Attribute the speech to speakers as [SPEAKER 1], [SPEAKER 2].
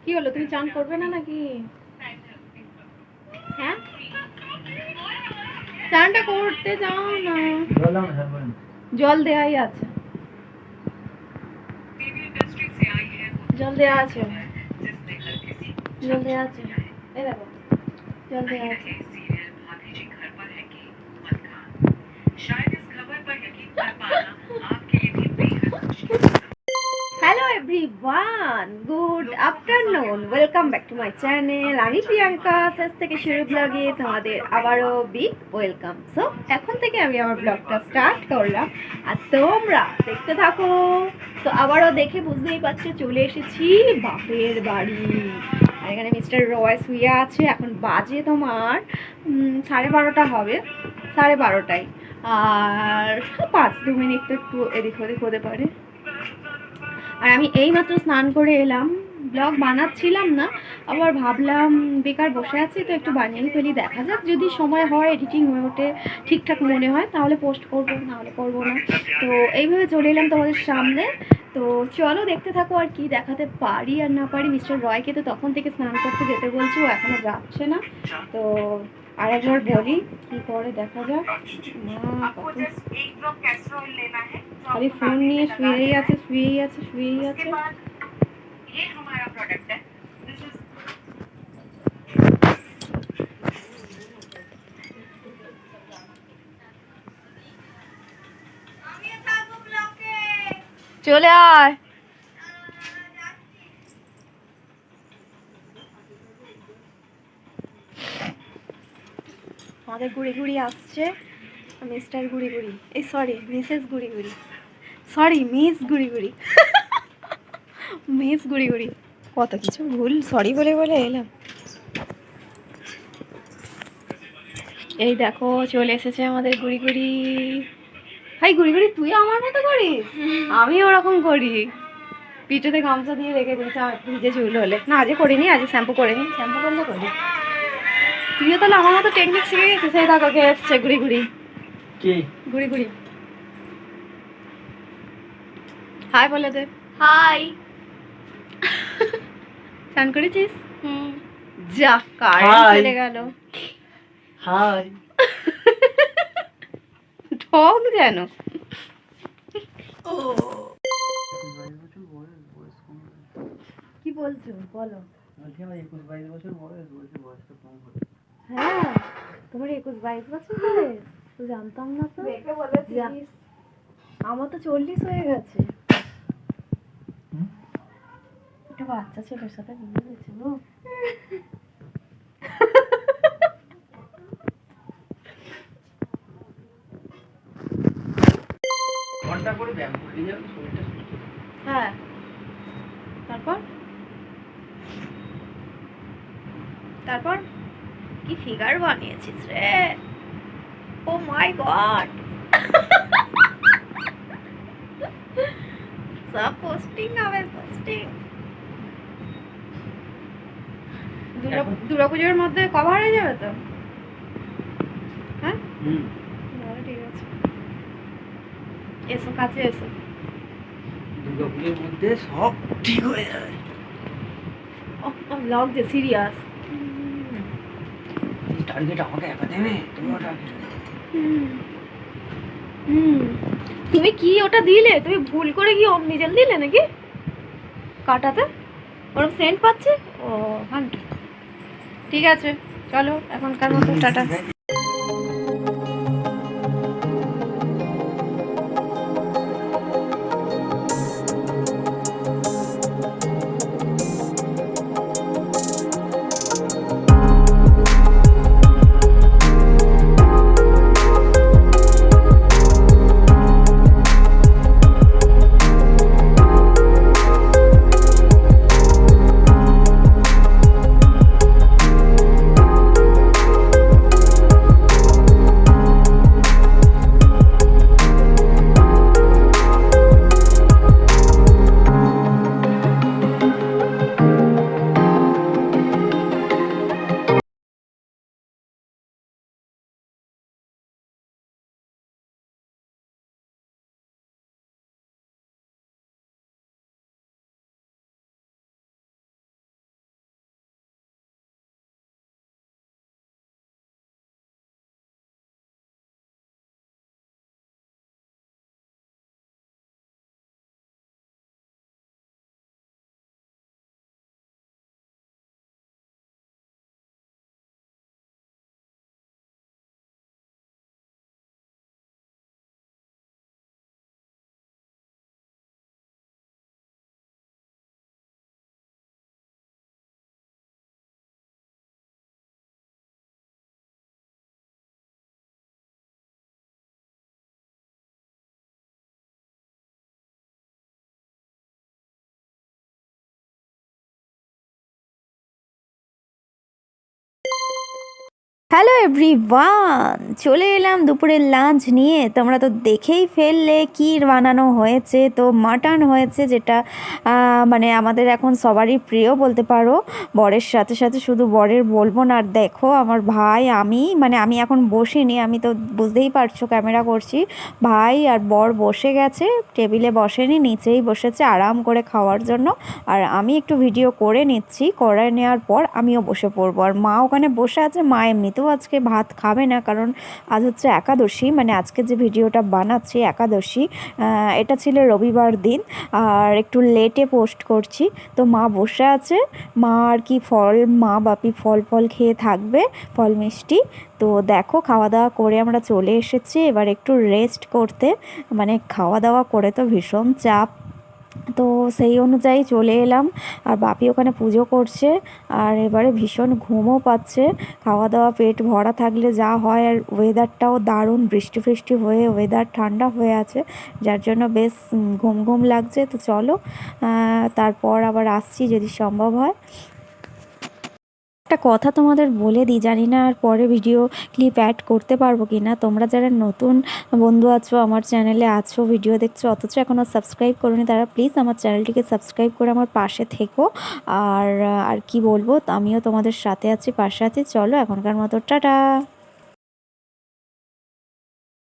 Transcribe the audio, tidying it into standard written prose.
[SPEAKER 1] কি হলো, তুমি চান করবে না নাকি? হ্যাঁ, চানটা করতে যাও না। জল দেয়াই আছে, জল দেয়া আছে, জল দেয়া আছে, এই দেখো জল দেয়া আছে। Hello everyone, good afternoon, welcome back to my channel. আমি প্রিয়াঙ্কা, শেষ থেকে শুরু ব্লগে তোমাদের আবারও বিগ ওয়েলকাম। সো এখন থেকে আমি আমার ব্লগটা স্টার্ট করলাম, আর তোমরা দেখতে থাকো। তো আবারও দেখে বুঝতেই পারছো চলে এসেছি বাপের বাড়ি। আর এখানে মিস্টার রয় শুয়ে আছে। এখন বাজে তোমার 12:30 হবে, 12:30টায়। আর 5-2 মিনিট তো একটু এদিক ওদিক হতে পারে। আর আমি এইমাত্র স্নান করে এলাম, ব্লগ বানাচ্ছিলাম না, আবার ভাবলাম বেকার বসে আছি তো একটু বানিয়ে ফেলি, দেখা যাক যদি সময় হয়, এডিটিং হয়ে ওঠে, ঠিকঠাক মনে হয় তাহলে পোস্ট করবো, নাহলে করবো না। তো এইভাবে চলে এলাম তোমাদের সামনে। তো চলো দেখতে থাকো আর কি দেখাতে পারি আর না পারি। মিস্টার রয়কে তো তখন থেকে স্নান করতে যেতে বলছি, ও এখনো যাচ্ছে না। তো আর একবার বলি কি করে দেখা যাক। খালি ফোন নিয়ে শুয়েই আছে, শুয়েই আছে, শুয়েই আছে। চলে আয়। আমাদের ঘুরি ঘুরি আসছে মিস্টার ঘুরি ঘুরি, এই সরি মিসেস ঘুরি ঘুরি, সরি মিস ঘুরি ঘুরি, মিস ঘুরি ঘুরি, কত কিছু ভুল সরি বলে বলে এলাম। এই দেখো চলে এসেছে আমাদের ঘুরি ঘুরি। হাই ঘুরি ঘুরি, তুই আমার মতো করিস? আমি ওরকম করি, পিঠেতে গামছা দিয়ে রেখে দিয়েছি ভিজে চুল হলে। না আজকে করিনি, আজকে শ্যাম্পু করিনি, শ্যাম্পু করলে করি। তুইও তাহলে আমার মতো টেকনিক শিখে গেছিস। সেই দেখো কে এসছে ঘুরি ঘুরি, ঘুরি ঘুরি, হাই বলে দে।
[SPEAKER 2] হাই।
[SPEAKER 1] স্নান করেছিস? যা কারেন্ট চলে গেল।
[SPEAKER 2] হাই।
[SPEAKER 1] ঠক যেন। কি বলছো বলো? হ্যাঁ, তোমার 21-22 বছর বয়স? তো জানতাম না তো। আমার তো 40 হয়ে গেছে। একটা বাচ্চা ছেলের সাথে বিয়ে হয়েছে গো। হ্যাঁ, তারপর তারপর কি ফিগার বানিয়েছিস রে, ও মাই গড। সব পোস্টিং হবে, পোস্টিং। দুর্গাপুজোর মধ্যে কভার হয়ে যাবে তো? হ্যাঁ, ঠিক আছে, এসো কাছে এসো।
[SPEAKER 2] দুর্গাপুজোর মধ্যে সব ঠিক হয়ে যাবে।
[SPEAKER 1] ব্লগ যে সিরিয়াস।
[SPEAKER 2] টার্গেট আমাকে একা দেবে, তোমার টার্গেট।
[SPEAKER 1] তুমি কি ওটা দিলে? তুমি ভুল করে কি অমনিজল দিলে নাকি কাটাতে? ওরকম সেন্ট পাচ্ছে। ও ঘন্টা, ঠিক আছে চলো এখনকার মতো টাটা। হ্যালো এভরিওয়ান, চলে এলাম দুপুরের লাঞ্চ নিয়ে। তোমরা তো দেখেই ফেললে কী বানানো হয়েছে। তো মাটন হয়েছে, যেটা মানে আমাদের এখন সবারই প্রিয় বলতে পারো। বরের সাথে সাথে শুধু বরের বলবো না। আর দেখো আমার ভাই, আমি এখন বসিনি, আমি তো বুঝতেই পারছো ক্যামেরা করছি। ভাই আর বর বসে গেছে, টেবিলে বসেনি, নিচেই বসেছে আরাম করে খাওয়ার জন্য। আর আমি একটু ভিডিও করে নিচ্ছি, করে নেওয়ার পর আমিও বসে পড়বো। আর মা ওখানে বসে আছে। মা এমনিতেও আজকে ভাত খাবে না, কারণ আজ হচ্ছে একাদশী, মানে আজকে যে ভিডিওটা বানাচ্ছি একাদশী। এটা ছিল রবিবার দিন, আর একটু লেটে পোস্ট করছি। তো মা বসে আছে, মা আর কি মা বাপি ফল খেয়ে থাকবে, ফল মিষ্টি। তো দেখো খাওয়া দাওয়া করে আমরা চলে এসেছি এবার একটু রেস্ট করতে। মানে খাওয়া দাওয়া করে তো ভীষণ চাপ, তো সেই অনুযায়ী চলে এলাম। আর বাপি ওখানে পুজো করছে, আর এবারে ভীষণ ঘুমও পাচ্ছে। খাওয়া দাওয়া পেট ভরা থাকলে যা হয়। আর ওয়েদারটাও দারুণ, বৃষ্টি ফৃষ্টি হয়ে ওয়েদার ঠান্ডা হয়ে আছে, যার জন্য বেশ ঘুম ঘুম লাগছে। তো চলো তারপর আবার আসছি যদি সম্ভব হয়। একটা কথা তোমাদের বলে দিই, জানি না আর পরে ভিডিও ক্লিপ অ্যাড করতে পারবো কি না। তোমরা যারা নতুন বন্ধু আছো, আমার চ্যানেলে আছো, ভিডিও দেখছো, অথচ এখনও সাবস্ক্রাইব করোনি, তারা প্লিজ আমার চ্যানেলটিকে সাবস্ক্রাইব করে আমার পাশে থেকো। আর আর কি বলবো, আমিও তোমাদের সাথে আছি, পাশে আছি। চলো এখনকার মতো টাটা।